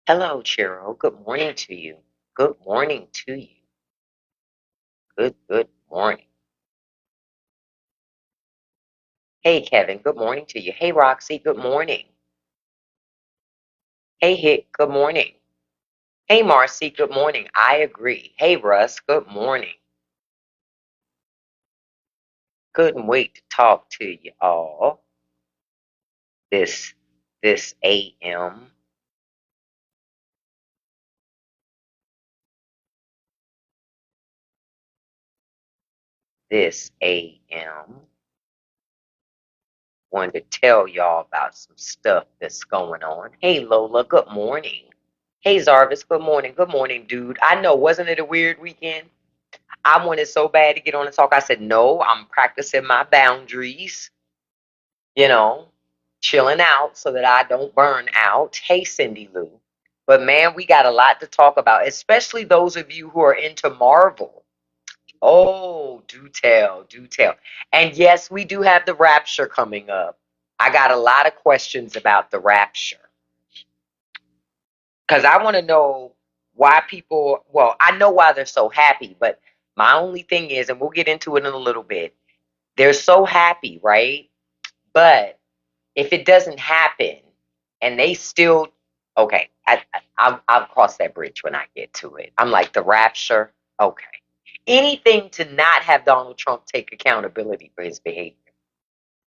Hello, Chiro. Good morning to you. Good morning to you. Good morning. Hey, Kevin. Good morning to you. Hey, Roxy. Good morning. Hey, Hick. Good morning. Hey, Marcy. Good morning. I agree. Hey, Russ. Good morning. Couldn't wait to talk to you all this this AM. This AM. Wanted to tell y'all about some stuff that's going on. Hey, Lola. Good morning. Hey, Zarvis. Good morning. Good morning, dude. I know, wasn't it a weird weekend? I wanted so bad to get on and talk. I said, no, I'm practicing my boundaries, you know, chilling out so that I don't burn out. Hey, Cindy Lou. But man, we got a lot to talk about, especially those of you who are into Marvel. Oh, do tell, do tell. And yes, we do have the Rapture coming up. I got a lot of questions about the Rapture because I want to know why people, well, I know why they're so happy, but my only thing is, and we'll get into it in a little bit, they're so happy, right? But if it doesn't happen and they still, okay, I'll cross that bridge when I get to it. I'm like, the rapture, okay. Anything to not have Donald Trump take accountability for his behavior.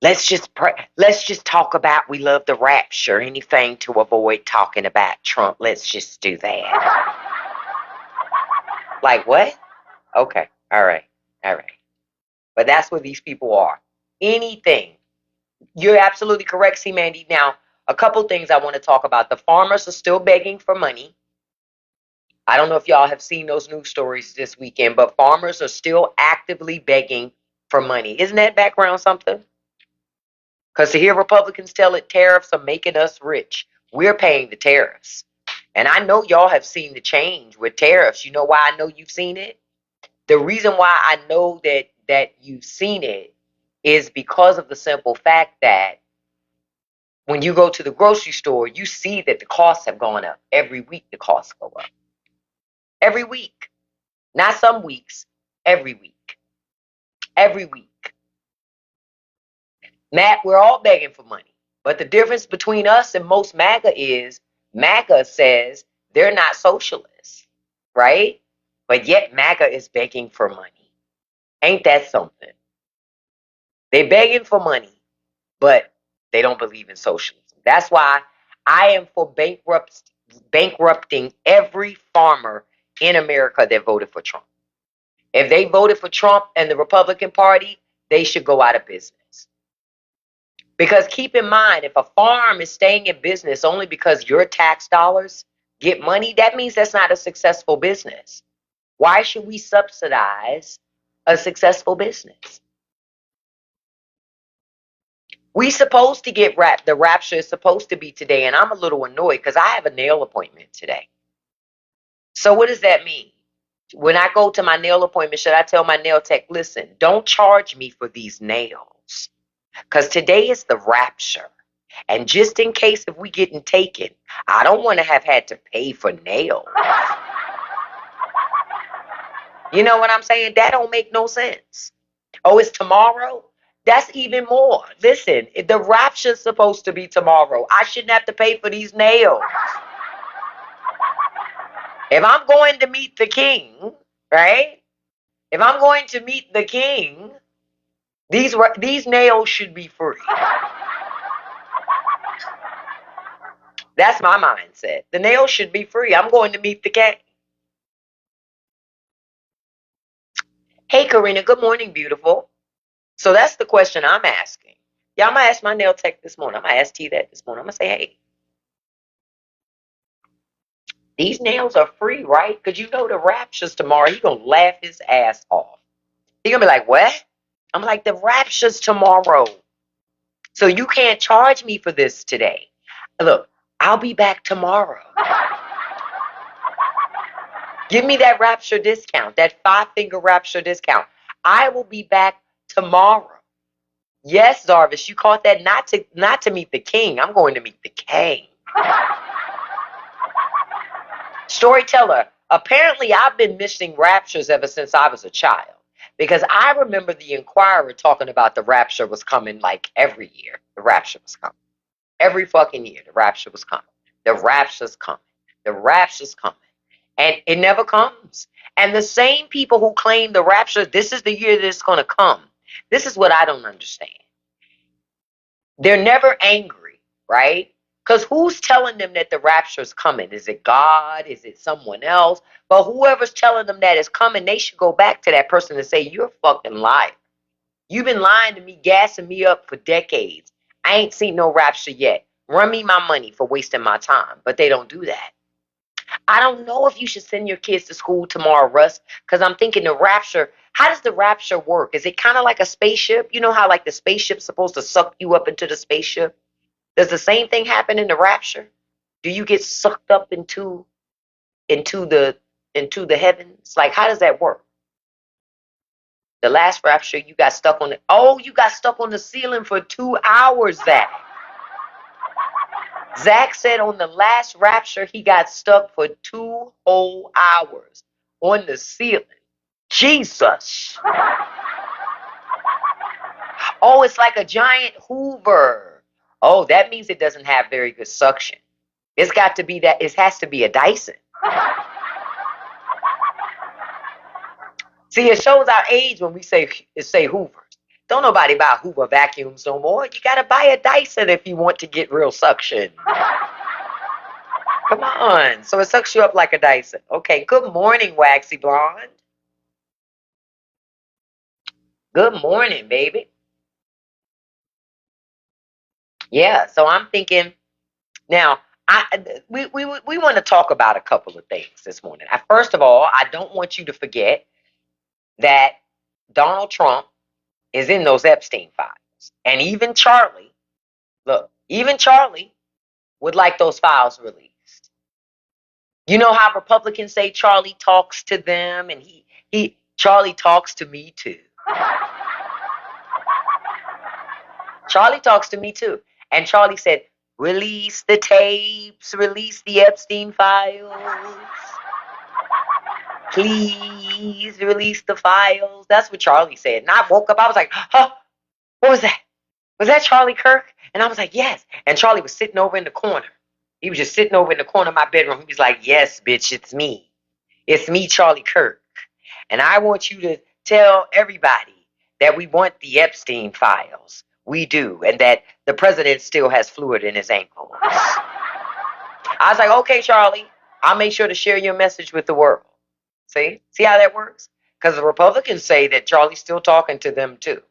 Let's just talk about we love the rapture. Anything to avoid talking about Trump. Let's just do that. Like what? Okay. All right. All right. But that's what these people are. Anything. You're absolutely correct, C. Mandy. Now, a couple things I want to talk about. The farmers are still begging for money. I don't know if y'all have seen those news stories this weekend, but farmers are still actively begging for money. Isn't that background something? Because to hear Republicans tell it tariffs are making us rich, we're paying the tariffs. And I know y'all have seen the change with tariffs. You know why I know you've seen it? The reason why I know that you've seen it is because of the simple fact that when you go to the grocery store, you see that the costs have gone up. Every week, the costs go up. Every week. Not some weeks, every week. Every week. Matt, we're all begging for money. But the difference between us and most MAGA is MAGA says they're not socialists, right? But yet MAGA is begging for money. Ain't that something? They're begging for money, but they don't believe in socialism. That's why I am for bankrupting every farmer in America that voted for Trump. If they voted for Trump and the Republican Party, they should go out of business. Because keep in mind, if a farm is staying in business only because your tax dollars get money, that means that's not a successful business. Why should we subsidize a successful business? We supposed to get the rapture is supposed to be today, and I'm a little annoyed because I have a nail appointment today. So what does that mean? When I go to my nail appointment, should I tell my nail tech, listen, don't charge me for these nails? Because today is the rapture. And just in case if we getting taken, I don't want to have had to pay for nails. You know what I'm saying? That don't make no sense. Oh, it's tomorrow? That's even more. Listen, the rapture's supposed to be tomorrow. I shouldn't have to pay for these nails. If I'm going to meet the king, right? If I'm going to meet the king, these nails should be free. That's my mindset. The nails should be free. I'm going to meet the king. Hey, Karina. Good morning, beautiful. So that's the question I'm asking. Yeah, I'm going to ask my nail tech this morning. I'm going to ask T that this morning. I'm going to say, hey, these nails are free, right? Because you know the rapture's tomorrow. He's going to laugh his ass off. He's going to be like, what? I'm like, the rapture's tomorrow. So you can't charge me for this today. Look, I'll be back tomorrow. Give me that rapture discount, that 5-finger rapture discount. I will be back tomorrow. Yes, Zarvis, you caught that. Not to meet the king. I'm going to meet the king. Storyteller, apparently I've been missing raptures ever since I was a child. Because I remember the Inquirer talking about the rapture was coming like every year. The rapture was coming. Every fucking year, the rapture was coming. The rapture's coming. The rapture's coming. And it never comes. And the same people who claim the rapture, this is the year that it's going to come. This is what I don't understand. They're never angry, right? Because who's telling them that the rapture's coming? Is it God? Is it someone else? But whoever's telling them that it's coming, they should go back to that person and say, you're a fucking liar. You've been lying to me, gassing me up for decades. I ain't seen no rapture yet. Run me my money for wasting my time. But they don't do that. I don't know if you should send your kids to school tomorrow, Russ, because I'm thinking the rapture, how does the rapture work? Is it kind of like a spaceship? You know how like the spaceship's supposed to suck you up into the spaceship? Does the same thing happen in the rapture? Do you get sucked up into the into the heavens? Like how does that work? The last rapture, you got stuck on it. Oh, you got stuck on the ceiling for 2 hours, Zach. Zach said on the last rapture, he got stuck for 2 whole hours on the ceiling. Jesus. Oh, it's like a giant Hoover. Oh, that means it doesn't have very good suction. It's got to be that, it has to be a Dyson. See, it shows our age when we say Hoovers. Don't nobody buy Hoover vacuums no more. You got to buy a Dyson if you want to get real suction. Come on. So it sucks you up like a Dyson. Okay, good morning, Waxy Blonde. Good morning, baby. Yeah, so I'm thinking now, we want to talk about a couple of things this morning. First of all, I don't want you to forget that Donald Trump is in those Epstein files. And even Charlie, look, even Charlie would like those files released. You know how Republicans say Charlie talks to them and Charlie talks to me too. Charlie talks to me too. And Charlie said, release the tapes, release the Epstein files. Please release the files. That's what Charlie said. And I woke up, I was like, huh, what was that? Was that Charlie Kirk? And I was like, yes. And Charlie was sitting over in the corner. He was just sitting over in the corner of my bedroom. He was like, yes, bitch, it's me. It's me, Charlie Kirk. And I want you to tell everybody that we want the Epstein files. We do. And that the president still has fluid in his ankles. I was like, okay, Charlie, I'll make sure to share your message with the world. See? See how that works? Because the Republicans say that Charlie's still talking to them too.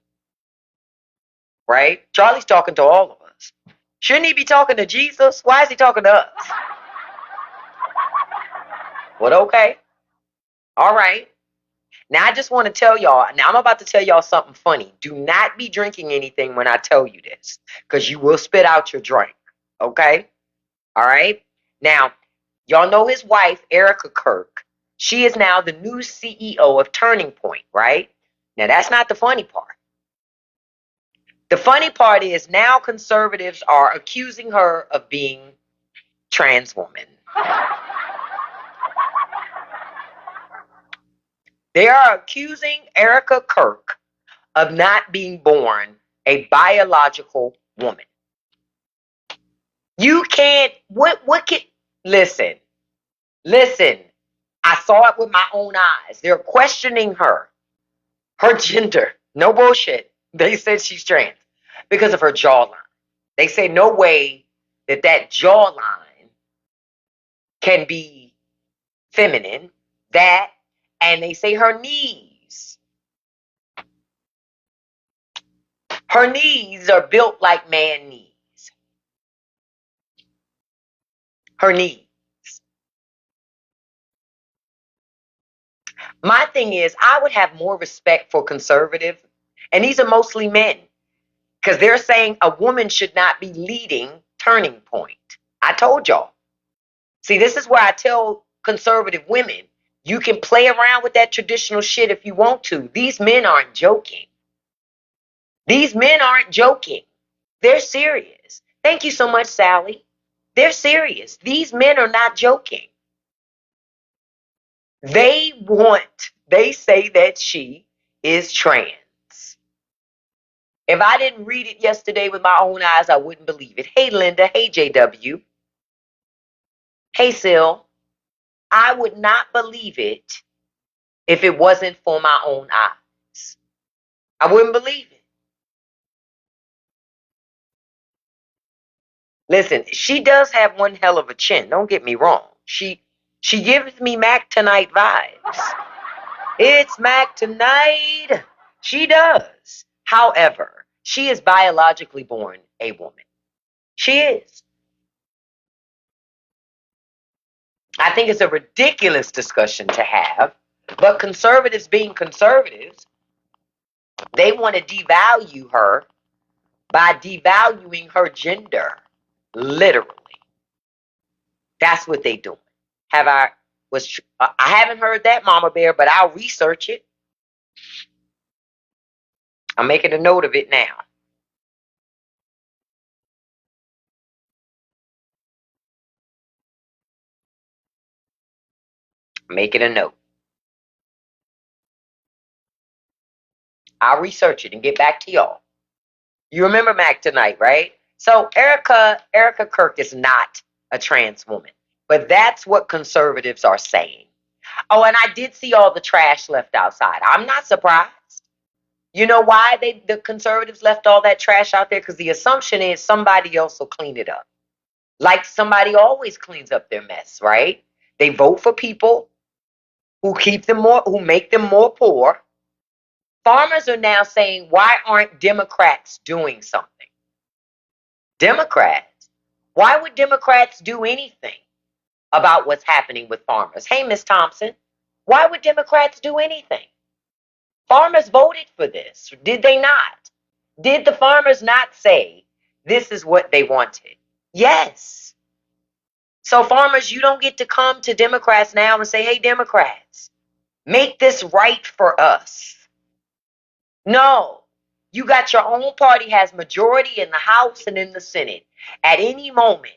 Right? Charlie's talking to all of us. Shouldn't he be talking to Jesus? Why is he talking to us? But okay. All right. Now I just want to tell y'all, now I'm about to tell y'all something funny. Do not be drinking anything when I tell you this, because you will spit out your drink. Okay? All right? Now, y'all know his wife, Erica Kirk. She is now the new CEO of Turning Point, right? Now that's not the funny part. The funny part is now conservatives are accusing her of being trans woman. They are accusing Erica Kirk of not being born a biological woman. You can't, what can, listen, I saw it with my own eyes. They're questioning her gender. No bullshit. They said she's trans because of her jawline. They say no way that jawline can be feminine. That, and they say her knees. Her knees are built like man knees. Her knees. My thing is, I would have more respect for conservative, and these are mostly men, because they're saying a woman should not be leading Turning Point. I told y'all. See, this is where I tell conservative women, you can play around with that traditional shit if you want to. These men aren't joking. These men aren't joking. They're serious. Thank you so much, Sally. They're serious. These men are not joking. They say that she is trans. If I didn't read it yesterday with my own eyes, I wouldn't believe it. Hey, Linda. Hey, JW. Hey, Sil. I would not believe it if it wasn't for my own eyes. I wouldn't believe it. Listen, she does have one hell of a chin. Don't get me wrong. She gives me Mac Tonight vibes. It's Mac Tonight. She does. However, she is biologically born a woman. She is. I think it's a ridiculous discussion to have, but conservatives being conservatives, they want to devalue her by devaluing her gender. Literally. That's what they doing. Have I I haven't heard that, Mama Bear, but I'll research it. I'm making a note of it now. Making a note. I'll research it and get back to y'all. You remember Mac Tonight, right? So Erica Kirk is not a trans woman, but that's what conservatives are saying. Oh, and I did see all the trash left outside. I'm not surprised. You know why the conservatives left all that trash out there? Because the assumption is somebody else will clean it up. Like somebody always cleans up their mess, right? They vote for people who make them more poor. Farmers are now saying, why aren't Democrats doing something? Democrats? Why would Democrats do anything about what's happening with farmers? Hey, Miss Thompson, why would Democrats do anything? Farmers voted for this, did they not? Did the farmers not say this is what they wanted? Yes. So farmers, you don't get to come to Democrats now and say, hey, Democrats, make this right for us. No. You got your own party has majority in the House and in the Senate. At any moment,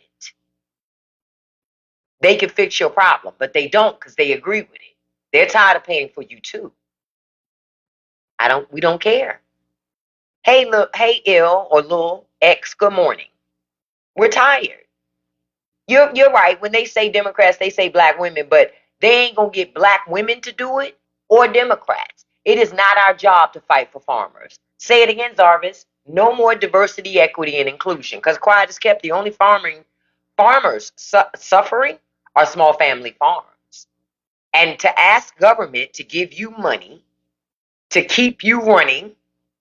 they can fix your problem, but they don't because they agree with it. They're tired of paying for you too. We don't care. Hey, look, hey, ill or little X, good morning. We're tired. You're right. When they say Democrats, they say black women, but they ain't gonna get black women to do it or Democrats. It is not our job to fight for farmers. Say it again, Zarvis. No more diversity, equity, and inclusion. Because quiet is kept. The only farmers suffering are small family farms. And to ask government to give you money to keep you running,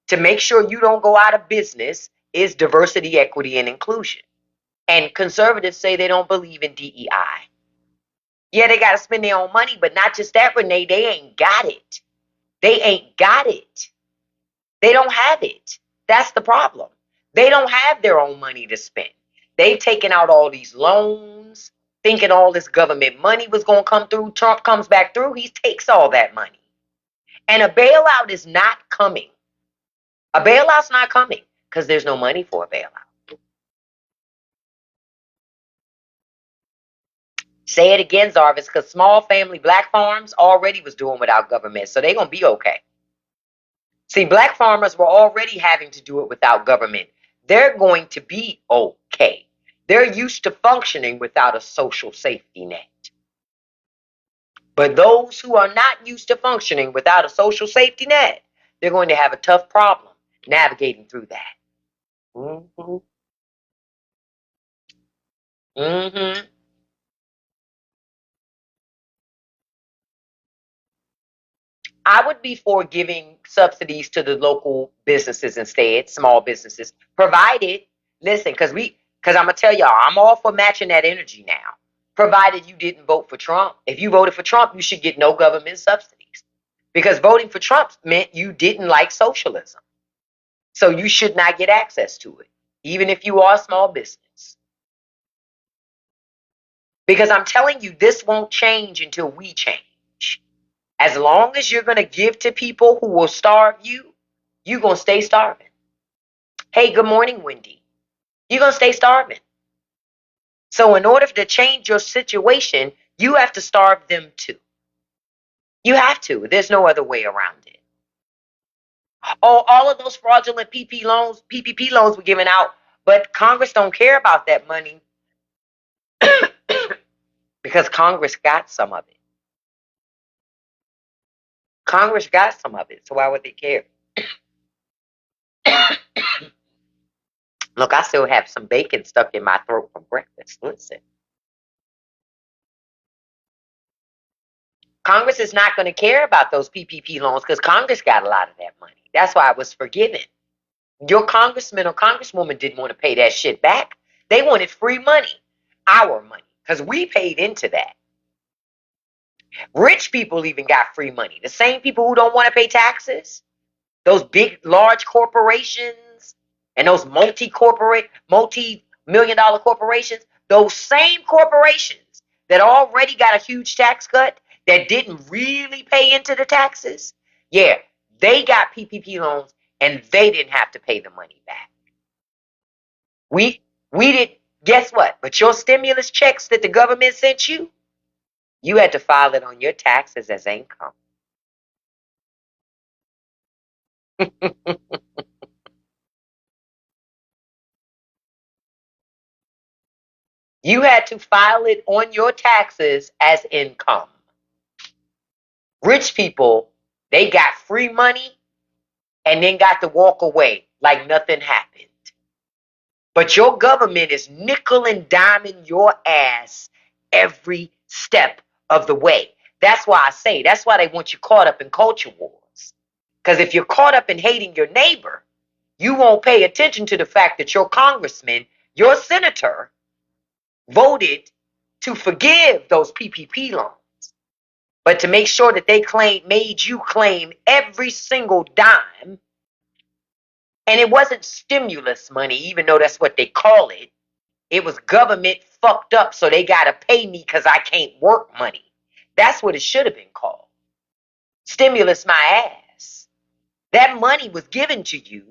to make sure you don't go out of business, is diversity, equity, and inclusion. And conservatives say they don't believe in DEI. Yeah, they got to spend their own money, but not just that, Renee. They ain't got it. They ain't got it. They don't have it. That's the problem. They don't have their own money to spend. They've taken out all these loans, thinking all this government money was going to come through. Trump comes back through. He takes all that money. And a bailout is not coming. A bailout's not coming because there's no money for a bailout. Say it again, Zarvis, because small family black farms already was doing without government, so they're going to be okay. See, black farmers were already having to do it without government. They're going to be okay. They're used to functioning without a social safety net. But those who are not used to functioning without a social safety net, they're going to have a tough problem navigating through that. Mm-hmm. Mm-hmm. I would be for giving subsidies to the local businesses instead, small businesses, provided, listen, because I'm gonna tell y'all, I'm all for matching that energy now. Provided you didn't vote for Trump. If you voted for Trump, you should get no government subsidies. Because voting for Trump meant you didn't like socialism. So you should not get access to it, even if you are a small business. Because I'm telling you, this won't change until we change. As long as you're going to give to people who will starve you, you're going to stay starving. Hey, good morning, Wendy. You're going to stay starving. So in order to change your situation, you have to starve them too. You have to. There's no other way around it. Oh, all of those fraudulent PPP loans were given out, but Congress don't care about that money because Congress got some of it. Congress got some of it, so why would they care? Look, I still have some bacon stuck in my throat from breakfast. Listen. Congress is not going to care about those PPP loans because Congress got a lot of that money. That's why it was forgiven. Your congressman or congresswoman didn't want to pay that shit back. They wanted free money, our money, because we paid into that. Rich people even got free money. The same people who don't want to pay taxes, those big, large corporations and those multi-million dollar corporations, those same corporations that already got a huge tax cut that didn't really pay into the taxes, yeah, they got PPP loans and they didn't have to pay the money back. We did. Guess what? But your stimulus checks that the government sent you, you had to file it on your taxes as income. You had to file it on your taxes as income. Rich people, they got free money and then got to walk away like nothing happened. But your government is nickel and diming your ass every step of the way. That's why I say, that's why they want you caught up in culture wars. Because if you're caught up in hating your neighbor, you won't pay attention to the fact that your congressman, your senator, voted to forgive those PPP loans. But to make sure that they made you claim every single dime. And it wasn't stimulus money, even though that's what they call it. It was government fucked up, so they got to pay me because I can't work money. That's what it should have been called. Stimulus my ass. That money was given to you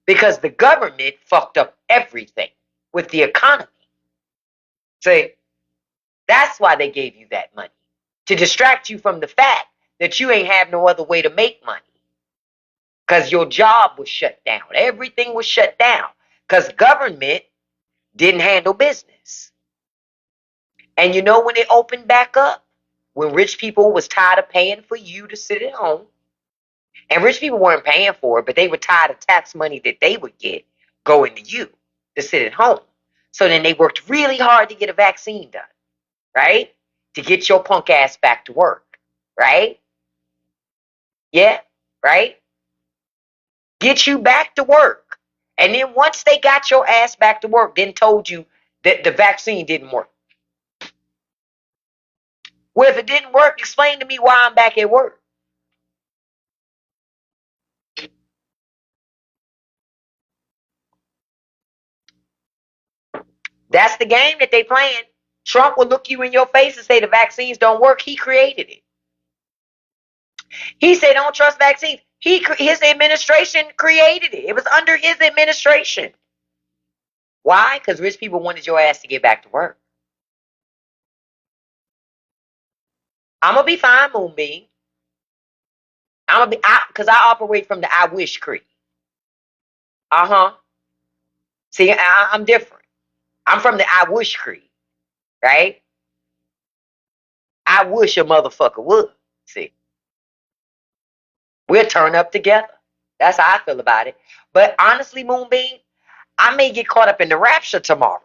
because the government fucked up everything with the economy. See, that's why they gave you that money. To distract you from the fact that you ain't have no other way to make money. Because your job was shut down. Everything was shut down. Because government didn't handle business. And you know when it opened back up? When rich people was tired of paying for you to sit at home. And rich people weren't paying for it, but they were tired of tax money that they would get going to you to sit at home. So then they worked really hard to get a vaccine done. Right? To get your punk ass back to work. Right? Yeah? Right? Get you back to work. And then once they got your ass back to work, then told you that the vaccine didn't work. Well, if it didn't work, explain to me why I'm back at work. That's the game that they playing. Trump will look you in your face and say the vaccines don't work. He created it. He said don't trust vaccines. His administration created it. It was under his administration. Why? Because rich people wanted your ass to get back to work. I'm gonna be fine, Moonbeam. I'm gonna be because I operate from the I wish creed. See, I'm different. I'm from the I wish creed, right? I wish a motherfucker would. See, we'll turn up together. That's how I feel about it. But honestly, Moonbeam, I may get caught up in the rapture tomorrow.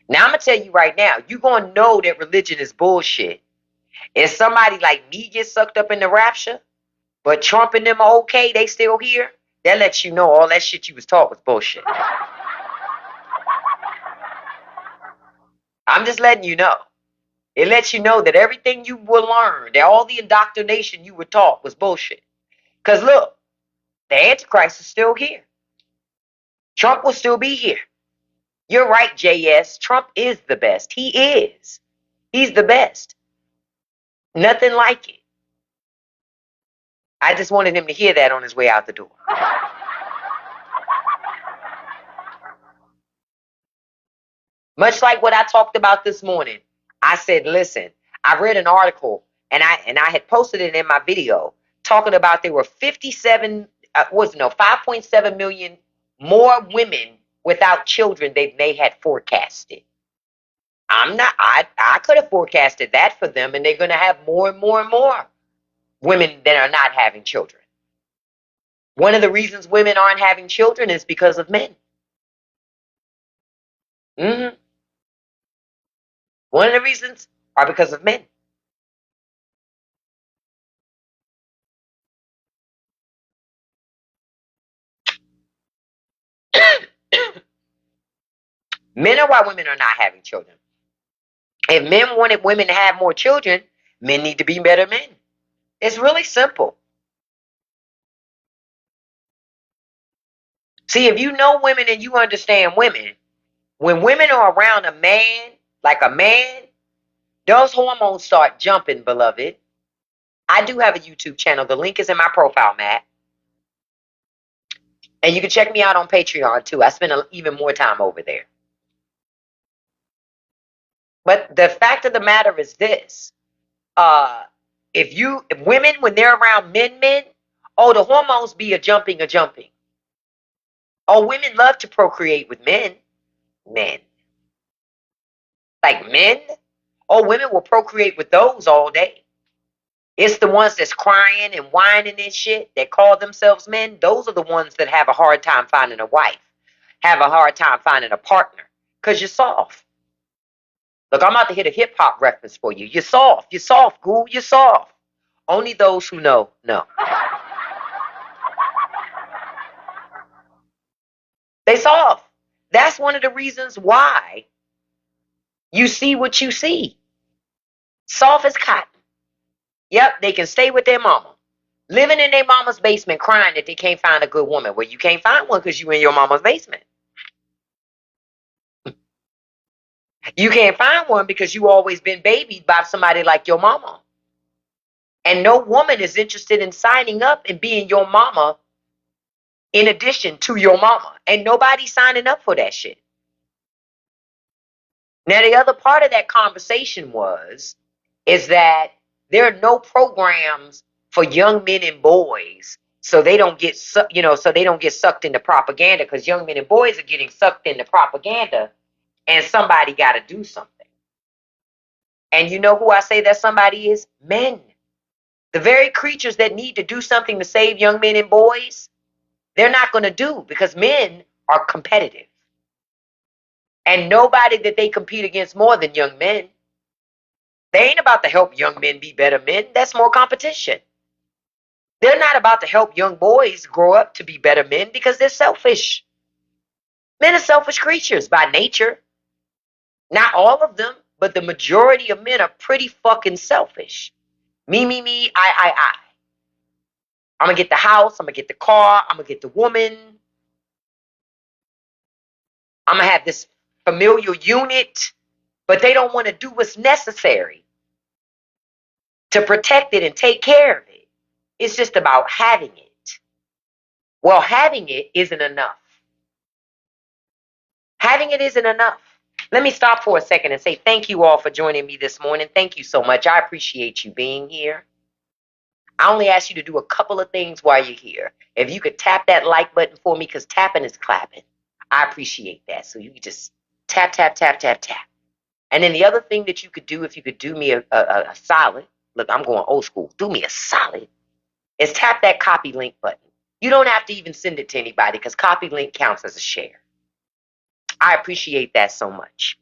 Now I'm gonna tell you right now, you're gonna know that religion is bullshit. If somebody like me gets sucked up in the rapture, but Trump and them are okay, they still here, that lets you know all that shit you was taught was bullshit. I'm just letting you know. It lets you know that everything you will learn, that all the indoctrination you were taught was bullshit. Because look, the Antichrist is still here. Trump will still be here. You're right, JS. Trump is the best. He is. He's the best. Nothing like it. I just wanted him to hear that on his way out the door. Much like what I talked about this morning. I said, listen, I read an article and I had posted it in my video talking about there were 57 was no 5.7 million more women without children than they had forecasted. I could have forecasted that for them, and they're going to have more and more and more women that are not having children. One of the reasons women aren't having children is because of men. hmm One of the reasons are because of men. Men are why women are not having children. If men wanted women to have more children, men need to be better men. It's really simple. See, if you know women and you understand women, when women are around a man, like a man, those hormones start jumping, beloved. I do have a YouTube channel. The link is in my profile, Matt. And you can check me out on Patreon too. I spend even more time over there. But the fact of the matter is this: uh, if women when they're around men, oh, the hormones be a jumping, a jumping. Oh, women love to procreate with men, like men. Oh, women will procreate with those all day. It's the ones that's crying and whining and shit that call themselves men. Those are the ones that have a hard time finding a wife, have a hard time finding a partner, because you're soft. Look, I'm about to hit a hip hop reference for you. You're soft. You're soft, ghoul. You're soft. Only those who know. They soft. That's one of the reasons why you see what you see. Soft as cotton. Yep, they can stay with their mama. Living in their mama's basement crying that they can't find a good woman. Well, you can't find one because you in your mama's basement. You can't find one because you always been babied by somebody like your mama. And no woman is interested in signing up and being your mama in addition to your mama. And nobody signing up for that shit. Now, the other part of that conversation is that there are no programs for young men and boys so they don't get so they don't get sucked into propaganda, because young men and boys are getting sucked into propaganda and somebody got to do something. And you know who I say that somebody is? Men. The very creatures that need to do something to save young men and boys, they're not going to do, because men are competitive. And nobody that they compete against more than young men. They ain't about to help young men be better men. That's more competition. They're not about to help young boys grow up to be better men because they're selfish. Men are selfish creatures by nature. Not all of them, but the majority of men are pretty fucking selfish. Me, I. I'm going to get the house. I'm going to get the car. I'm going to get the woman. I'm going to have this familial unit. But they don't want to do what's necessary to protect it and take care of it. It's just about having it. Well, having it isn't enough. Having it isn't enough. Let me stop for a second and say thank you all for joining me this morning. Thank you so much. I appreciate you being here. I only ask you to do a couple of things while you're here. If you could tap that like button for me, because tapping is clapping. I appreciate that. So you could just tap, tap, tap, tap, tap. And then the other thing that you could do, if you could do me a solid, look, I'm going old school, do me a solid, is tap that copy link button. You don't have to even send it to anybody, because copy link counts as a share. I appreciate that so much.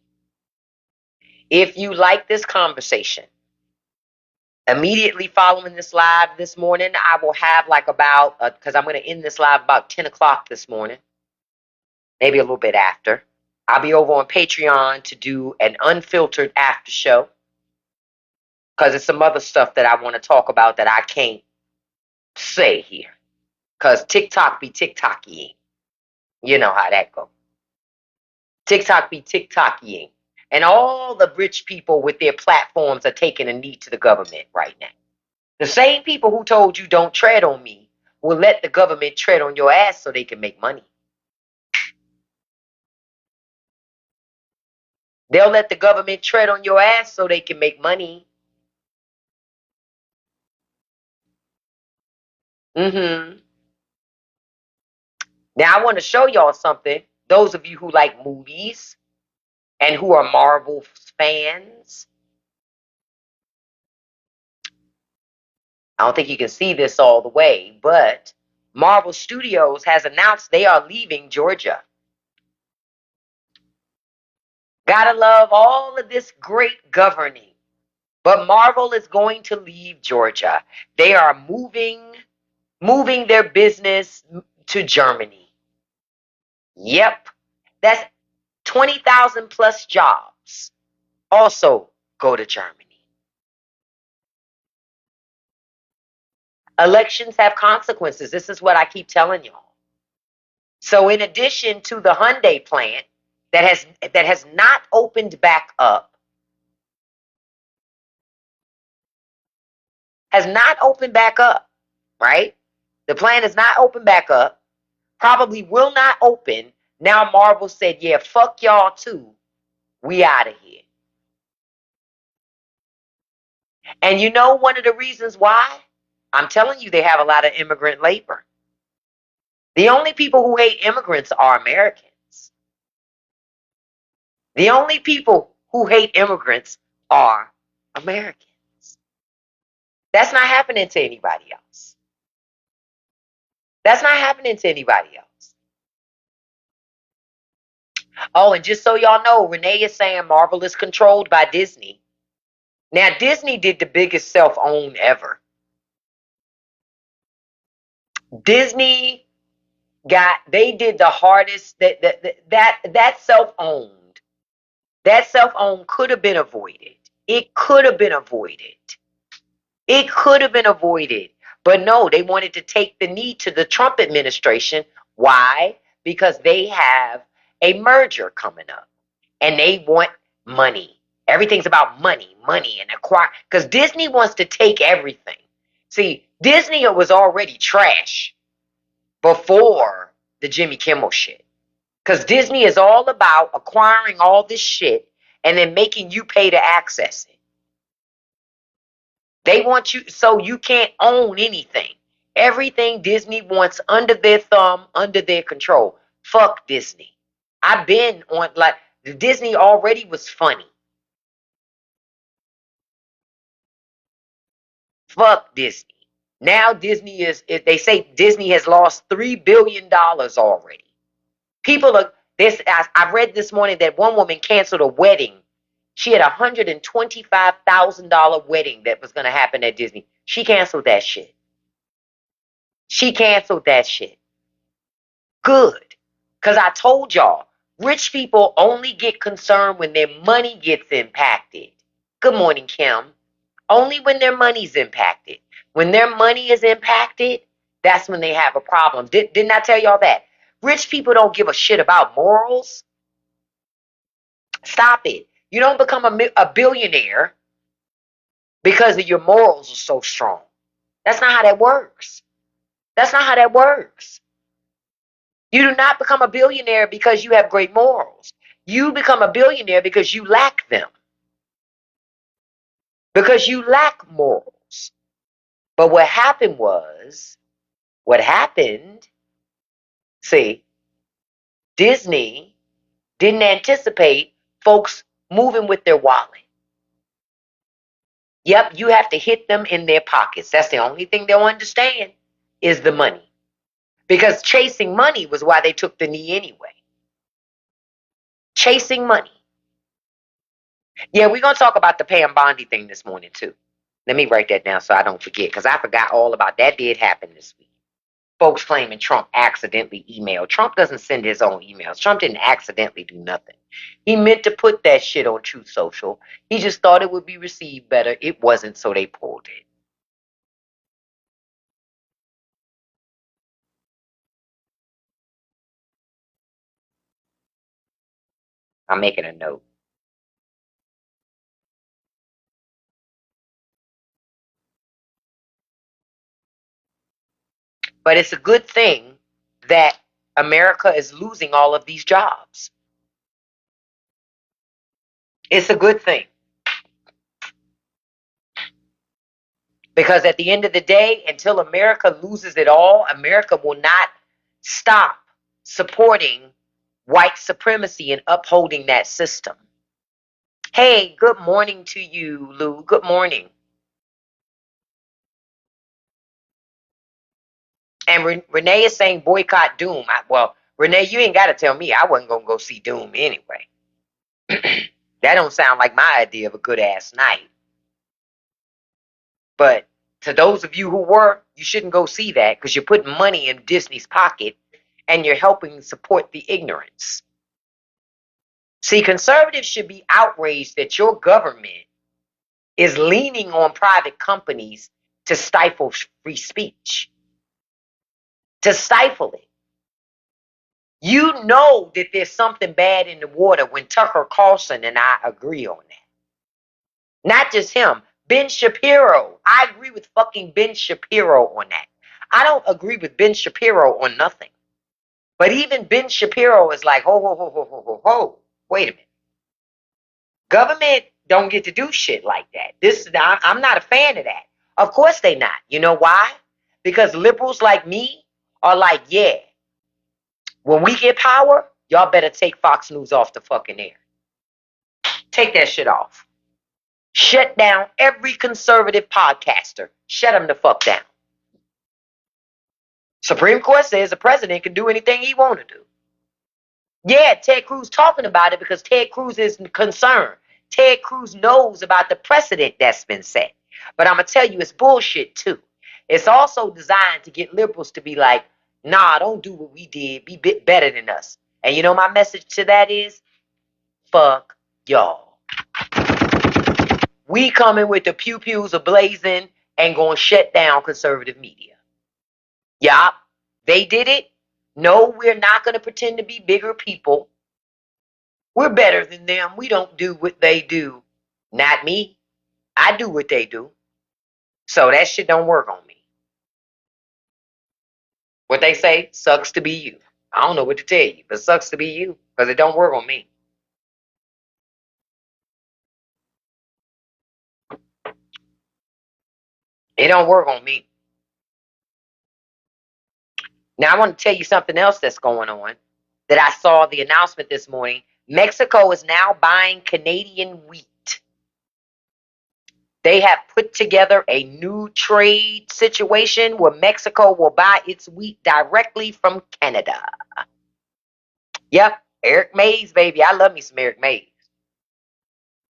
If you like this conversation, immediately following this live this morning, I will have because I'm going to end this live about 10 o'clock this morning, maybe a little bit after. I'll be over on Patreon to do an unfiltered after show, because there's some other stuff that I want to talk about that I can't say here, because TikTok be TikToking. You know how that goes. TikTok be TikToking. And all the rich people with their platforms are taking a knee to the government right now. The same people who told you don't tread on me will let the government tread on your ass so they can make money. They'll let the government tread on your ass so they can make money. Mm-hmm. Now I want to show y'all something. Those of you who like movies and who are Marvel fans, I don't think you can see this all the way, but Marvel Studios has announced they are leaving Georgia. Gotta love all of this great governing. But Marvel is going to leave Georgia. They are moving their business to Germany. Yep. That's 20,000 plus jobs. Also go to Germany. Elections have consequences. This is what I keep telling y'all. So in addition to the Hyundai plant that has not opened back up, has not opened back up, right? The plant is not open back up, probably will not open. Now Marvel said, yeah, fuck y'all too. We out of here. And you know one of the reasons why? I'm telling you, they have a lot of immigrant labor. The only people who hate immigrants are Americans. The only people who hate immigrants are Americans. That's not happening to anybody else. That's not happening to anybody else. Oh, and just so y'all know, Renee is saying Marvel is controlled by Disney. Now, Disney did the biggest self-own ever. Disney they did the hardest that self-owned. That self-owned could have been avoided. It could have been avoided. It could have been avoided. But no, they wanted to take the knee to the Trump administration. Why? Because they have a merger coming up and they want money. Everything's about money, money, and acquire. Because Disney wants to take everything. See, Disney was already trash before the Jimmy Kimmel shit. Because Disney is all about acquiring all this shit and then making you pay to access it. They want you, so you can't own anything. Everything Disney wants under their thumb, under their control. Fuck Disney. I've been on, like, Disney already was funny. Fuck Disney. Now Disney they say Disney has lost $3 billion already. People are, this, I read this morning that one woman canceled a wedding. She had $125,000 wedding that was going to happen at Disney. She canceled that shit. She canceled that shit. Good. Because I told y'all, rich people only get concerned when their money gets impacted. Good morning, Kim. Only when their money's impacted. When their money is impacted, that's when they have a problem. Didn't I tell y'all that? Rich people don't give a shit about morals. Stop it. You don't become a billionaire because of your morals are so strong. That's not how that works. That's not how that works. You do not become a billionaire because you have great morals. You become a billionaire because you lack them. Because you lack morals. But what happened, see, Disney didn't anticipate folks moving with their wallet. Yep, you have to hit them in their pockets. That's the only thing they'll understand is the money. Because chasing money was why they took the knee anyway. Chasing money. Yeah, we're going to talk about the Pam Bondi thing this morning, too. Let me write that down so I don't forget, because I forgot all about that. Did happen this week. Folks claiming Trump accidentally emailed. Trump doesn't send his own emails. Trump didn't accidentally do nothing. He meant to put that shit on Truth Social. He just thought it would be received better. It wasn't, so they pulled it. I'm making a note. But it's a good thing that America is losing all of these jobs. It's a good thing. Because at the end of the day, until America loses it all, America will not stop supporting white supremacy and upholding that system. Hey, good morning to you, Lou. Good morning. And Renee is saying boycott Doom. Well, Renee, you ain't got to tell me. I wasn't going to go see Doom anyway. That don't sound like my idea of a good ass night. But to those of you who were, you shouldn't go see that because you're putting money in Disney's pocket and you're helping support the ignorance. See, conservatives should be outraged that your government is leaning on private companies to stifle free speech, to stifle it. You know that there's something bad in the water when Tucker Carlson and I agree on that. Not just him, Ben Shapiro. I agree with fucking Ben Shapiro on that. I don't agree with Ben Shapiro on nothing. But even Ben Shapiro is like, ho, ho, ho, ho, ho, ho, ho. Wait a minute. Government don't get to do shit like that. I'm not a fan of that. Of course they not. You know why? Because liberals like me are like, yeah, when we get power, y'all better take Fox News off the fucking air. Take that shit off. Shut down every conservative podcaster. Shut them the fuck down. Supreme Court says the president can do anything he want to do. Yeah, Ted Cruz talking about it because Ted Cruz is concerned. Ted Cruz knows about the precedent that's been set. But I'm going to tell you, it's bullshit too. It's also designed to get liberals to be like, nah, don't do what we did. Be bit better than us. And you know my message to that is, fuck y'all. We coming with the pew-pews ablazing and going to shut down conservative media. Yup, they did it. No, we're not going to pretend to be bigger people. We're better than them. We don't do what they do. Not me. I do what they do. So that shit don't work on me. What they say, sucks to be you. I don't know what to tell you, but sucks to be you because it don't work on me. It don't work on me. Now I want to tell you something else that's going on that I saw the announcement this morning. Mexico is now buying Canadian wheat. They have put together a new trade situation where Mexico will buy its wheat directly from Canada. Yep, Eric Mays, baby. I love me some Eric Mays.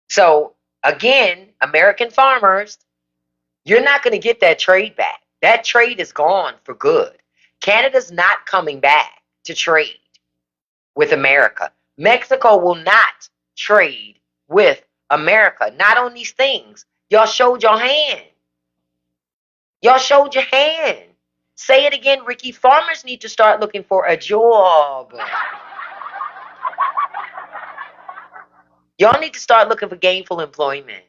So, again, American farmers, you're not going to get that trade back. That trade is gone for good. Canada's not coming back to trade with America. Mexico will not trade with America. Not on these things. Y'all showed your hand. Y'all showed your hand. Say it again, Ricky. Farmers need to start looking for a job. Y'all need to start looking for gainful employment.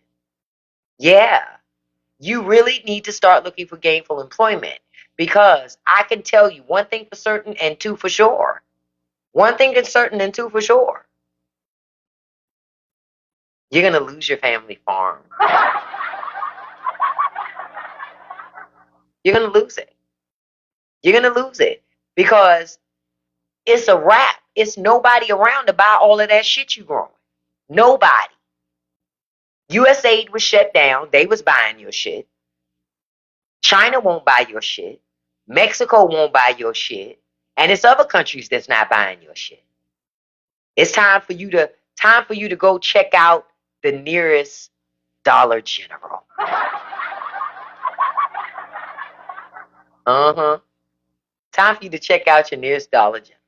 Yeah. You really need to start looking for gainful employment because I can tell you one thing for certain and two for sure. One thing is certain and two for sure. You're going to lose your family farm. You're going to lose it. You're going to lose it because it's a wrap. It's nobody around to buy all of that shit you growing. Nobody. USAID was shut down. They was buying your shit. China won't buy your shit. Mexico won't buy your shit. And it's other countries that's not buying your shit. It's time for you to go check out the nearest Dollar General. Time for you to check out your nearest Dollar General.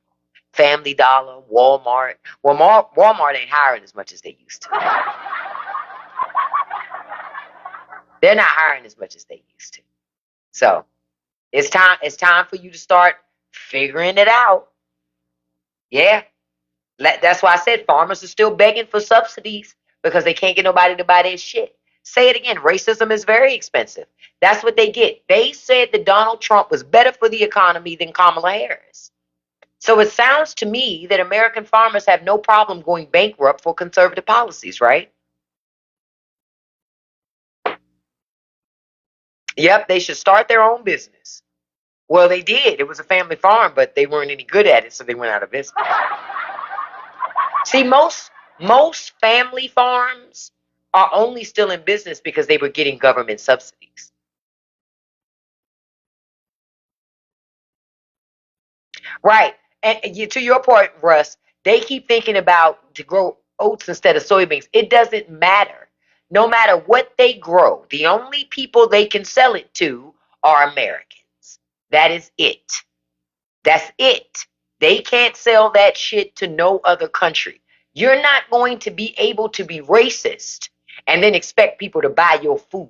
Family Dollar, Walmart. Well, Walmart ain't hiring as much as they used to. They're not hiring as much as they used to. So it's time for you to start figuring it out. Yeah. That's why I said farmers are still begging for subsidies because they can't get nobody to buy their shit. Say it again. Racism is very expensive. That's what they get. They said that Donald Trump was better for the economy than Kamala Harris. So it sounds to me that American farmers have no problem going bankrupt for conservative policies, right? Yep, they should start their own business. Well, they did. It was a family farm, but they weren't any good at it, so they went out of business. See, most family farms are only still in business because they were getting government subsidies. Right. And to your point, Russ, they keep thinking about to grow oats instead of soybeans. It doesn't matter. No matter what they grow, the only people they can sell it to are Americans. That is it. That's it. They can't sell that shit to no other country. You're not going to be able to be racist and then expect people to buy your food.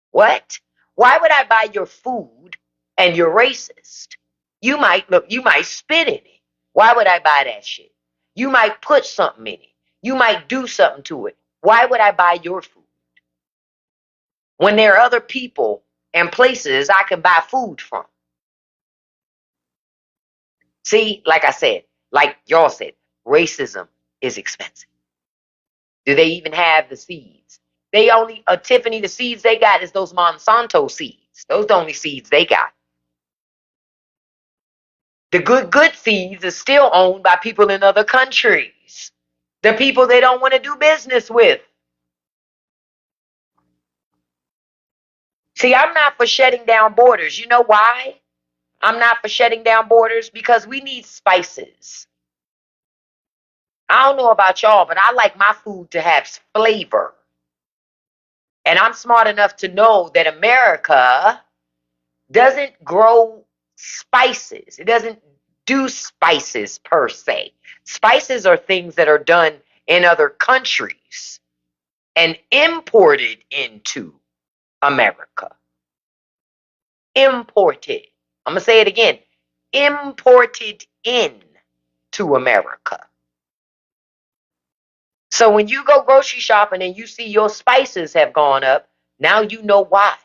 What? Why would I buy your food and you're racist? You might spit in it. Why would I buy that shit? You might put something in it. You might do something to it. Why would I buy your food? When there are other people and places I can buy food from. See, like I said, like y'all said, racism is expensive. Do they even have the seeds? They only, Tiffany, the seeds they got is those Monsanto seeds. Those are the only seeds they got. The good seeds is still owned by people in other countries. The people they don't want to do business with. See, I'm not for shutting down borders. You know why? I'm not for shutting down borders because we need spices. I don't know about y'all, but I like my food to have flavor. And I'm smart enough to know that America doesn't grow spices. It doesn't do spices per se. Spices are things that are done in other countries and imported into America. Imported. I'm going to say it again. Imported in to America. So when you go grocery shopping and you see your spices have gone up, now you know why.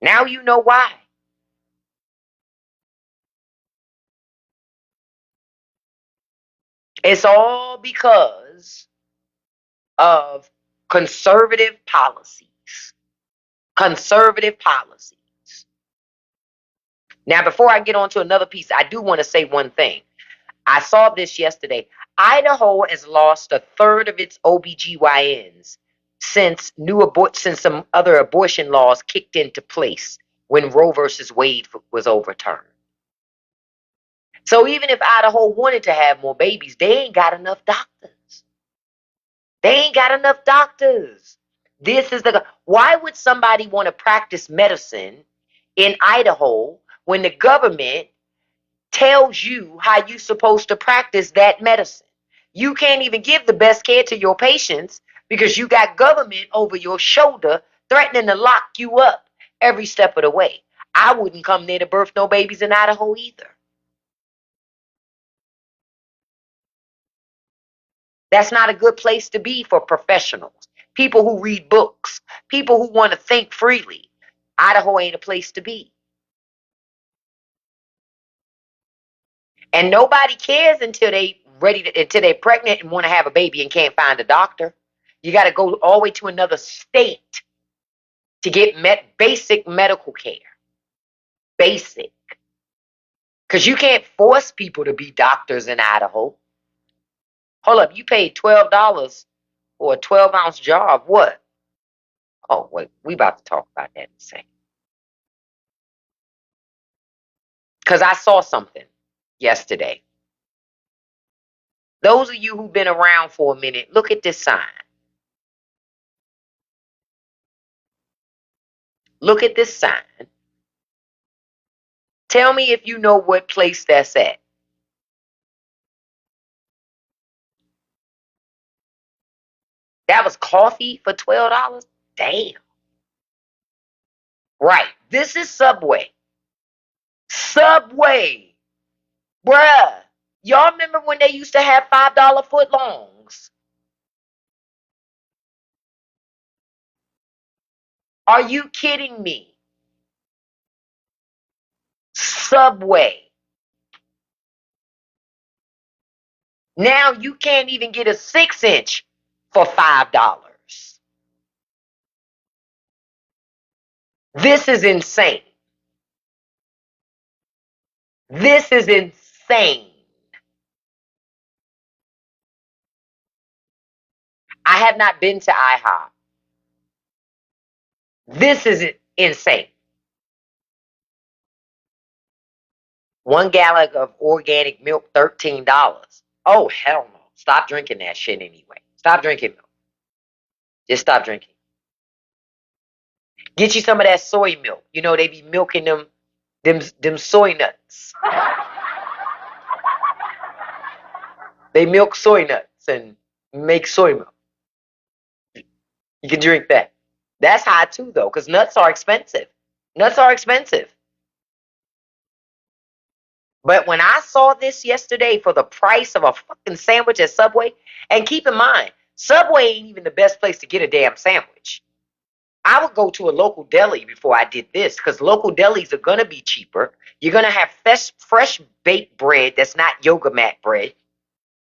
Now you know why. It's all because of conservative policies. Conservative policies. Now, before I get on to another piece, I do want to say one thing. I saw this yesterday. Idaho has lost a third of its OBGYNs since some other abortion laws kicked into place when Roe versus Wade was overturned. So even if Idaho wanted to have more babies, they ain't got enough doctors. They ain't got enough doctors. This is the why would somebody want to practice medicine in Idaho when the government tells you how you're supposed to practice that medicine? You can't even give the best care to your patients because you got government over your shoulder threatening to lock you up every step of the way. I wouldn't come there to birth no babies in Idaho either. That's not a good place to be for professionals, people who read books, people who want to think freely. Idaho ain't a place to be. And nobody cares until they're pregnant and want to have a baby and can't find a doctor. You got to go all the way to another state to get basic medical care. Basic. Because you can't force people to be doctors in Idaho. Hold up, you paid $12 for a 12-ounce jar of what? Oh, wait, we about to talk about that in a second. Because I saw something yesterday. Those of you who've been around for a minute, look at this sign. Look at this sign. Tell me if you know what place that's at. That was coffee for $12? Damn. Right. This is Subway. Subway. Bruh. Y'all remember when they used to have $5 footlongs? Are you kidding me? Subway. Now you can't even get a 6-inch for $5. This is insane. This is insane. I have not been to IHOP. This is insane. 1 gallon of organic milk, $13. Oh, hell no. Stop drinking that shit anyway. Stop drinking milk. Just stop drinking. Get you some of that soy milk. You know, they be milking them soy nuts. They milk soy nuts and make soy milk. You can drink that. That's high too, though, because nuts are expensive. Nuts are expensive. But when I saw this yesterday for the price of a fucking sandwich at Subway, and keep in mind, Subway ain't even the best place to get a damn sandwich. I would go to a local deli before I did this because local delis are going to be cheaper. You're going to have fresh baked bread that's not yoga mat bread.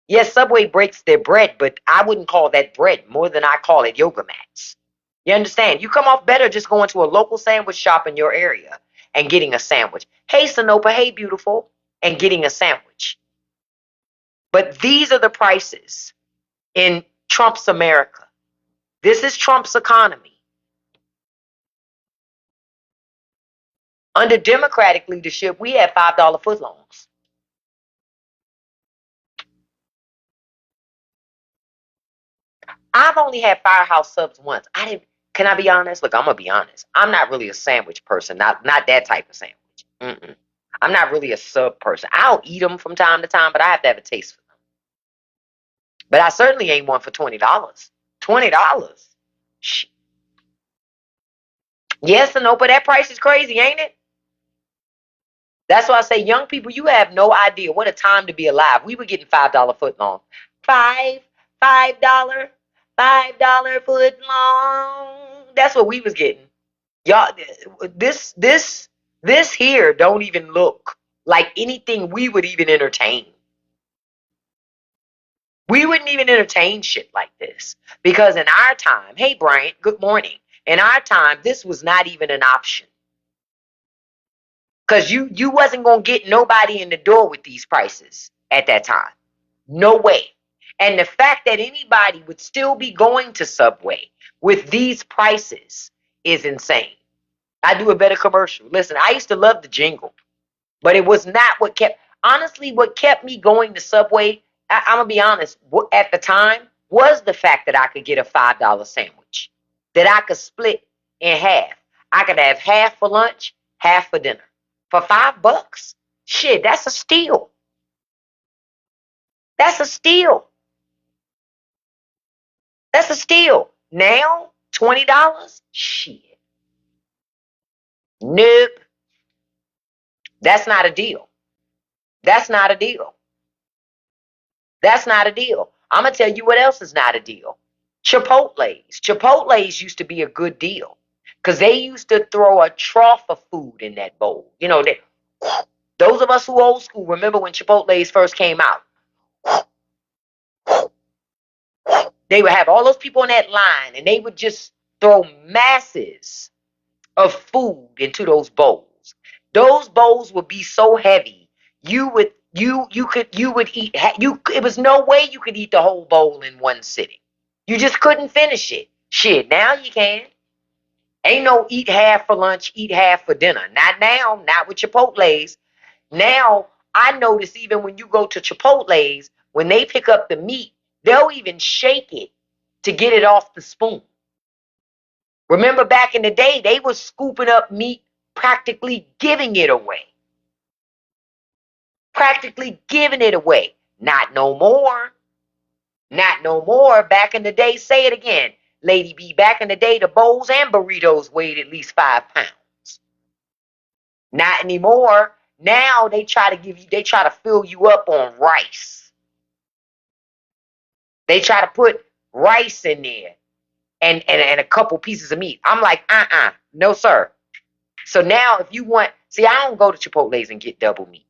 Yes, Subway breaks their bread, but I wouldn't call that bread more than I call it yoga mats. You understand? You come off better just going to a local sandwich shop in your area and getting a sandwich. Hey, Sanopa, hey, beautiful, and getting a sandwich. But these are the prices in Trump's America. This is Trump's economy. Under Democratic leadership, we had $5 footlongs. I've only had Firehouse subs once. Can I be honest? Look, I'm gonna be honest. I'm not really a sandwich person. Not that type of sandwich. Mm-mm. I'm not really a sub person. I'll eat them from time to time, but I have to have a taste for them. But I certainly ain't one for $20. $20. Yes or no, but that price is crazy, ain't it? That's why I say, young people, you have no idea what a time to be alive. We were getting $5 footlongs. $5 footlong. That's what we was getting. Y'all, this here don't even look like anything we would even entertain. We wouldn't even entertain shit like this because in our time, hey Bryant, good morning. In our time, this was not even an option. Because you wasn't going to get nobody in the door with these prices at that time. No way. And the fact that anybody would still be going to Subway with these prices is insane. I do a better commercial. Listen, I used to love the jingle, but it was not what kept me going to Subway, I'm going to be honest, at the time was the fact that I could get a $5 sandwich that I could split in half. I could have half for lunch, half for dinner. For $5, shit, that's a steal. That's a steal. That's a steal. Now, $20? Shit. Nope. That's not a deal. That's not a deal. That's not a deal. I'm going to tell you what else is not a deal. Chipotle's. Chipotle's used to be a good deal. Because they used to throw a trough of food in that bowl. You know, those of us who old school remember when Chipotle's first came out. They would have all those people in that line, and they would just throw masses of food into those bowls. Those bowls would be so heavy, you would eat. It was no way you could eat the whole bowl in one sitting. You just couldn't finish it. Shit, now you can. Ain't no eat half for lunch, eat half for dinner. Not now, not with Chipotle's. Now, I notice even when you go to Chipotle's, when they pick up the meat, they'll even shake it to get it off the spoon. Remember back in the day, they were scooping up meat, practically giving it away. Practically giving it away. Not no more. Not no more. Back in the day, say it again. Lady B, back in the day, the bowls and burritos weighed at least 5 pounds. Not anymore. Now they try to fill you up on rice. They try to put rice in there and a couple pieces of meat. I'm like, no sir. So now if you want, see, I don't go to Chipotle's and get double meat.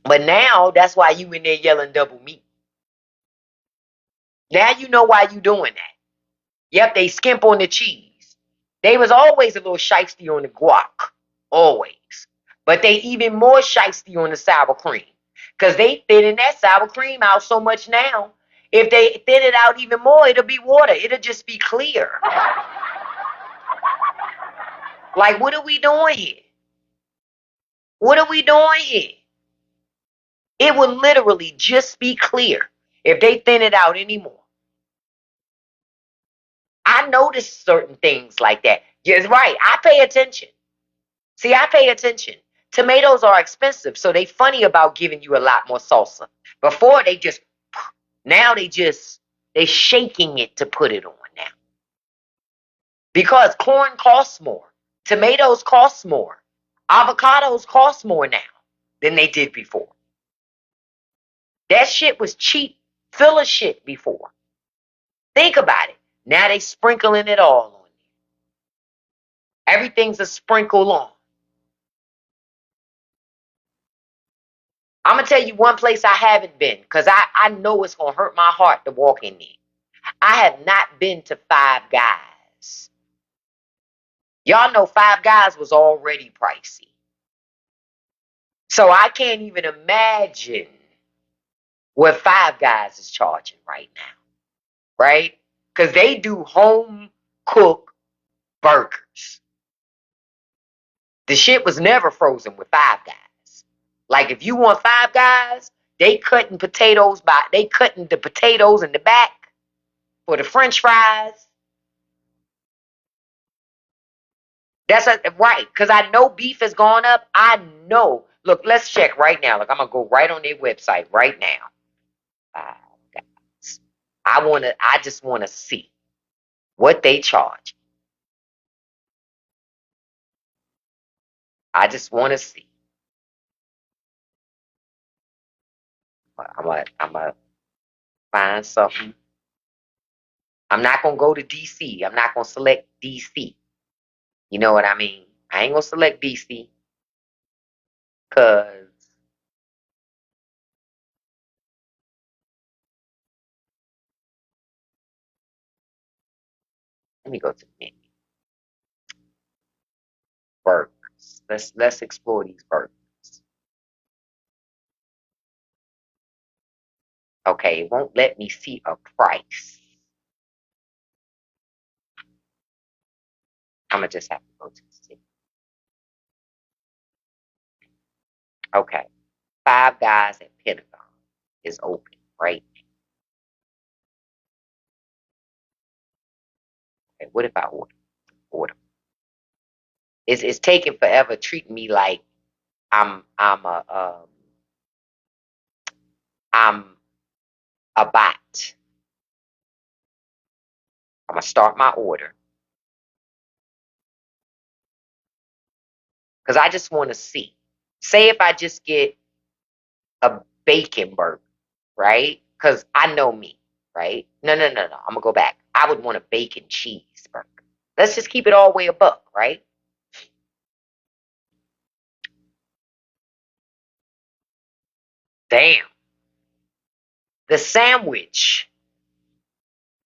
But now that's why you in there yelling double meat. Now you know why you doing that. Yep, they skimp on the cheese. They was always a little shiesty on the guac. Always. But they even more shiesty on the sour cream. Because they thinning that sour cream out so much now. If they thin it out even more, it'll be water. It'll just be clear. Like, what are we doing here? What are we doing here? It will literally just be clear if they thin it out anymore. I notice certain things like that. Yes, right. I pay attention. See, I pay attention. Tomatoes are expensive, so they funny about giving you a lot more salsa. Before now they shaking it to put it on now. Because corn costs more. Tomatoes cost more. Avocados cost more now than they did before. That shit was cheap, full of shit before. Think about it. Now they sprinkling it all on you. Everything's a sprinkle on. I'm going to tell you one place I haven't been because I know it's going to hurt my heart to walk in there. I have not been to Five Guys. Y'all know Five Guys was already pricey. So I can't even imagine what Five Guys is charging right now. Right? Because they do home cooked burgers. The shit was never frozen with Five Guys. Like if you want Five Guys, they cutting the potatoes in the back for the French fries. That's right, because I know beef has gone up. I know. Look, let's check right now. Look, I'm gonna go right on their website right now. Five Guys. I just wanna see what they charge. I just wanna see. I'm gonna find something. I'm not gonna go to DC. I'm not gonna select DC. You know what I mean? I ain't gonna select DC because let me go to menu. Burgers. Let's explore these burgers. Okay, it won't let me see a price. I'm gonna just have to go to see. Okay, Five Guys at Pentagon is open, right? Okay, what if I order? It's taking forever, treating me like I'm I'm a bot. I'm gonna start my order because I just want to see. Say if I just get a bacon burger, right? Because I know me, right? No. I'm gonna go back. I would want a bacon cheeseburger. Let's just keep it all the way a buck, right? Damn. The sandwich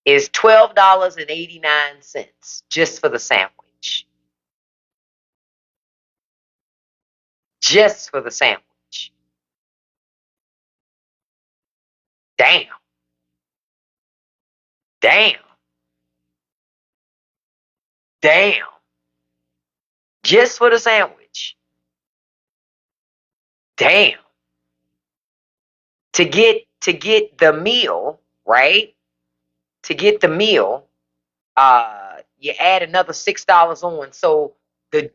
is $12.89 just for the sandwich. Just for the sandwich. Damn. Damn. Damn. Just for the sandwich. Damn. To get the meal, right? To get the meal, you add another $6 on. So the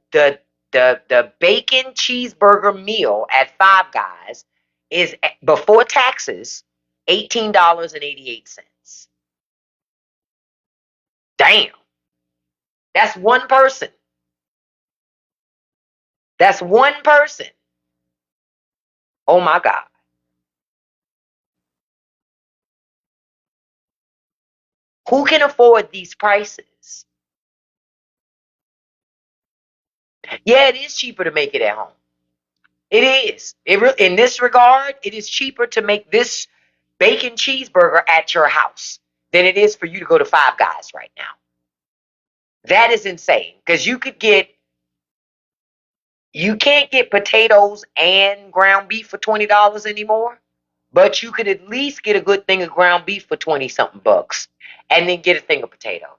bacon cheeseburger meal at Five Guys is before taxes $18.88. Damn. That's one person. That's one person. Oh my God. Who can afford these prices? Yeah, it is cheaper to make it at home. It is. In this regard, it is cheaper to make this bacon cheeseburger at your house than it is for you to go to Five Guys right now. That is insane because you can't get potatoes and ground beef for $20 anymore, but you could at least get a good thing of ground beef for 20 something bucks and then get a thing of potatoes.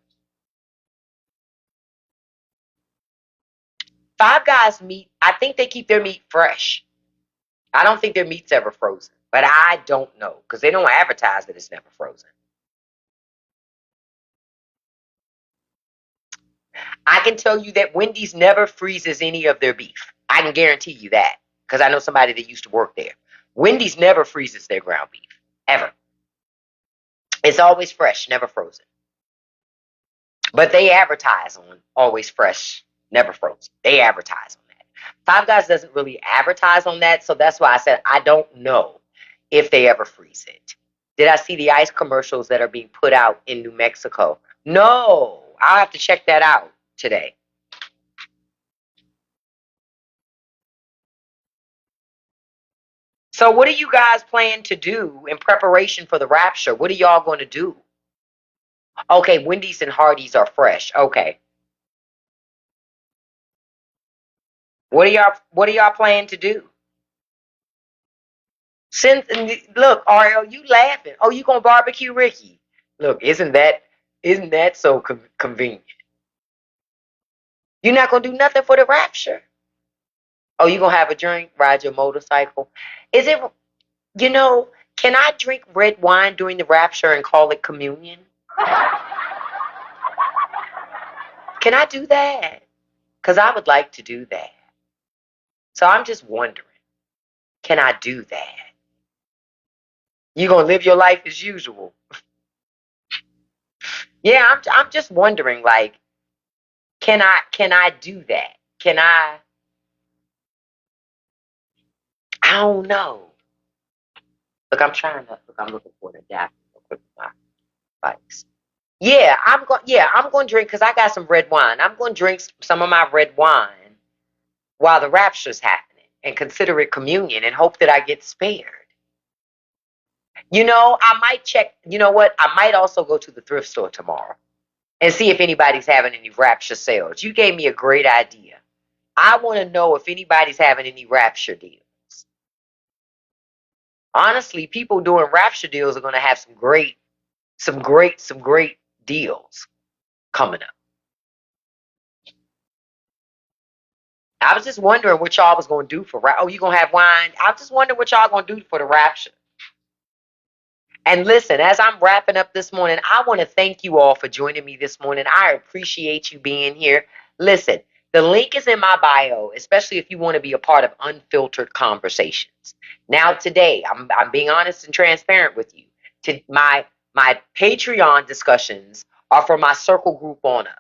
Five Guys meat, I think they keep their meat fresh. I don't think their meat's ever frozen, but I don't know because they don't advertise that it's never frozen. I can tell you that Wendy's never freezes any of their beef. I can guarantee you that because I know somebody that used to work there. Wendy's never freezes their ground beef, ever. It's always fresh, never frozen. But they advertise on always fresh, never frozen. They advertise on that. Five Guys doesn't really advertise on that, so that's why I said I don't know if they ever freeze it. Did I see the ice commercials that are being put out in New Mexico? No, I'll have to check that out today. So what do you guys plan to do in preparation for the rapture? What are y'all going to do? Okay, Wendy's and Hardee's are fresh. Okay. What are y'all planning to do? Since look, Ariel, you laughing. Oh, you gonna barbecue Ricky? Look, isn't that so convenient? You're not gonna do nothing for the rapture. Oh, you gonna have a drink, ride your motorcycle? Is it can I drink red wine during the rapture and call it communion? Can I do that? Because I would like to do that. So I'm just wondering, can I do that? You gonna live your life as usual? Yeah, I'm just wondering, like, can I do that? Can I don't know. Look, I'm looking for an adapter for my bikes. Yeah, I'm going to drink because I got some red wine. I'm going to drink some of my red wine while the rapture's happening and consider it communion and hope that I get spared. I might check. You know what? I might also go to the thrift store tomorrow and see if anybody's having any rapture sales. You gave me a great idea. I want to know if anybody's having any rapture deals. Honestly, people doing rapture deals are going to have some great deals coming up. I was just wondering what y'all was going to do for oh, you going to have wine? I was just wondering what y'all going to do for the rapture. And listen, as I'm wrapping up this morning, I want to thank you all for joining me this morning. I appreciate you being here. Listen, the link is in my bio, especially if you want to be a part of Unfiltered Conversations. Now, today, I'm being honest and transparent with you. My Patreon discussions are for my circle group on up,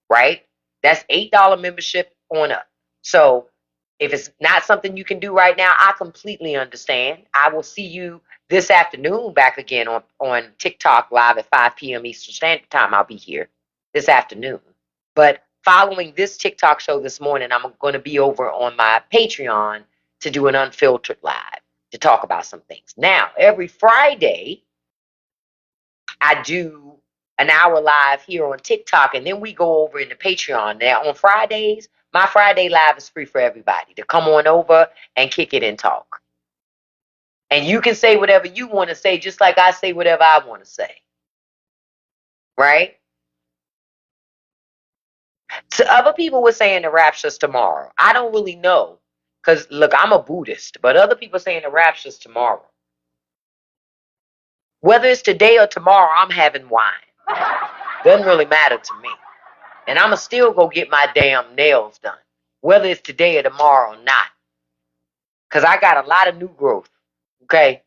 right? That's $8 membership on up. So if it's not something you can do right now, I completely understand. I will see you this afternoon back again on TikTok live at 5 p.m. Eastern Standard Time. I'll be here this afternoon. But following this TikTok show this morning, I'm going to be over on my Patreon to do an unfiltered live to talk about some things. Now, every Friday, I do an hour live here on TikTok, and then we go over into Patreon. Now, on Fridays, my Friday live is free for everybody to come on over and kick it and talk. And you can say whatever you want to say, just like I say whatever I want to say. Right? So other people were saying the rapture's tomorrow. I don't really know. Because, look, I'm a Buddhist, but other people saying the rapture's tomorrow. Whether it's today or tomorrow, I'm having wine. Doesn't really matter to me. And I'm going to still go get my damn nails done. Whether it's today or tomorrow or not. Because I got a lot of new growth. Okay?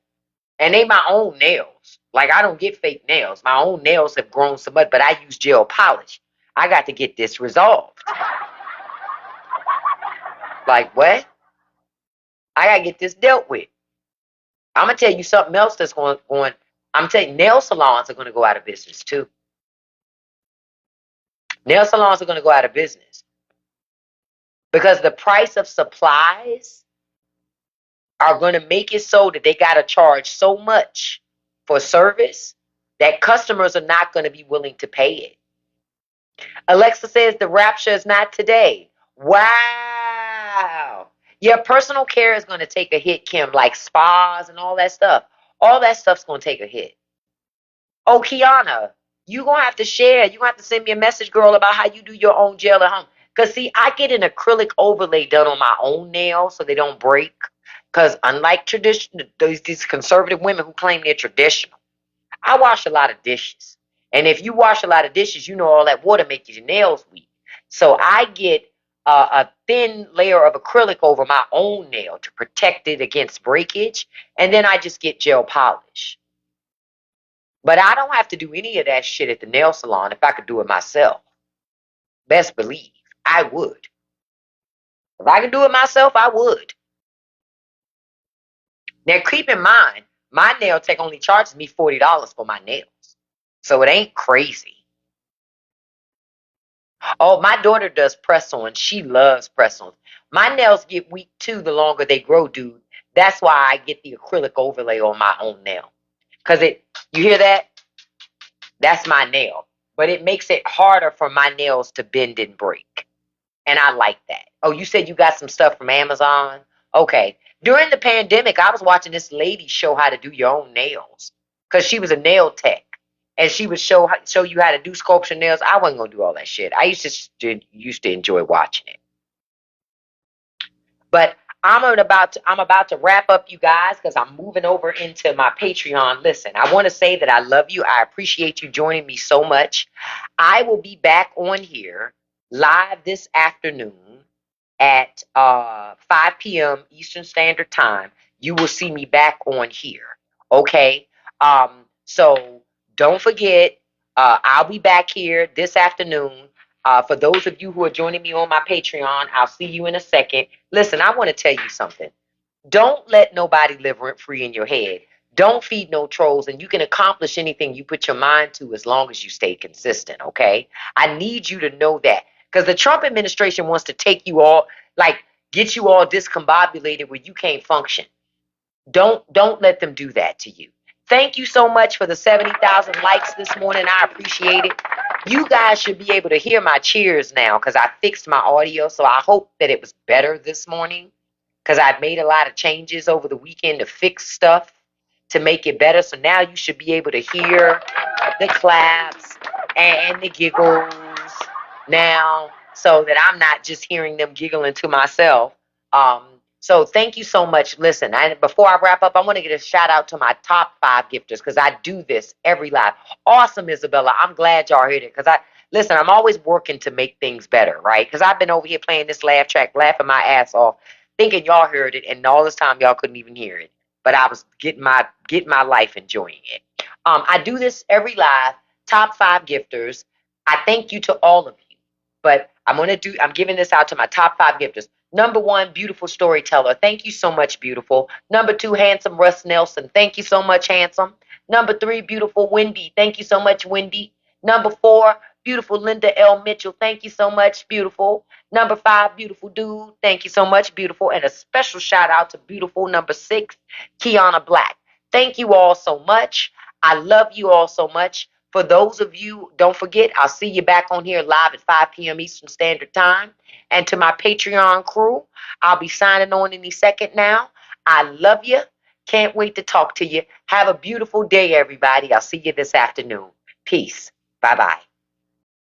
And they my own nails. Like, I don't get fake nails. My own nails have grown so much, but I use gel polish. I got to get this resolved. Like, what? I got to get this dealt with. I'm going to tell you something else that's going. I'm telling you, nail salons are going to go out of business, too. Nail salons are going to go out of business. Because the price of supplies are going to make it so that they got to charge so much for service that customers are not going to be willing to pay it. Alexa says the rapture is not today. Wow. Your personal care is going to take a hit, Kim, like spas and all that stuff. All that stuff's going to take a hit. Oh, Kiana, you going to have to share. You going to have to send me a message, girl, about how you do your own gel at home. Because, see, I get an acrylic overlay done on my own nails so they don't break. Because unlike tradition, these conservative women who claim they're traditional, I wash a lot of dishes. And if you wash a lot of dishes, you know all that water makes your nails weak. So I get a thin layer of acrylic over my own nail to protect it against breakage. And then I just get gel polish. But I don't have to do any of that shit at the nail salon if I could do it myself. Best believe I would. If I could do it myself, I would. Now, keep in mind, my nail tech only charges me $40 for my nails. So it ain't crazy. Oh, my daughter does press-ons. She loves press-ons. My nails get weak too the longer they grow, dude. That's why I get the acrylic overlay on my own nail. Because you hear that? That's my nail. But it makes it harder for my nails to bend and break. And I like that. Oh, you said you got some stuff from Amazon? Okay. During the pandemic, I was watching this lady show how to do your own nails. Because she was a nail tech. And she would show you how to do sculpture nails. I wasn't gonna do all that shit. I used to enjoy watching it. But I'm about to wrap up, you guys, because I'm moving over into my Patreon. Listen, I want to say that I love you. I appreciate you joining me so much. I will be back on here live this afternoon at 5 p.m. Eastern Standard Time. You will see me back on here. Okay. So don't forget, I'll be back here this afternoon. For those of you who are joining me on my Patreon, I'll see you in a second. Listen, I want to tell you something. Don't let nobody live rent free in your head. Don't feed no trolls, and you can accomplish anything you put your mind to as long as you stay consistent, okay? I need you to know that. Because the Trump administration wants to take you all, like, get you all discombobulated where you can't function. Don't let them do that to you. Thank you so much for the 70,000 likes this morning. I appreciate it. You guys should be able to hear my cheers now because I fixed my audio. So I hope that it was better this morning because I made a lot of changes over the weekend to fix stuff to make it better. So now you should be able to hear the claps and the giggles now so that I'm not just hearing them giggling to myself. So thank you so much. Listen, before I wrap up, I want to get a shout out to my top 5 gifters because I do this every live. Awesome, Isabella. I'm glad y'all heard it because listen, I'm always working to make things better, right? Because I've been over here playing this laugh track, laughing my ass off, thinking y'all heard it, and all this time y'all couldn't even hear it. But I was getting my life enjoying it. I do this every live. Top 5 gifters. I thank you to all of you. But I'm giving this out to my top 5 gifters. Number 1, beautiful storyteller. Thank you so much, beautiful. Number 2, handsome Russ Nelson. Thank you so much, handsome. Number 3, beautiful Wendy. Thank you so much, Wendy. Number 4, beautiful Linda L. Mitchell. Thank you so much, beautiful. Number 5, beautiful dude. Thank you so much, beautiful. And a special shout out to beautiful number 6, Kiana Black. Thank you all so much. I love you all so much. For those of you, don't forget, I'll see you back on here live at 5 p.m. Eastern Standard Time. And to my Patreon crew, I'll be signing on any second now. I love you. Can't wait to talk to you. Have a beautiful day, everybody. I'll see you this afternoon. Peace. Bye-bye.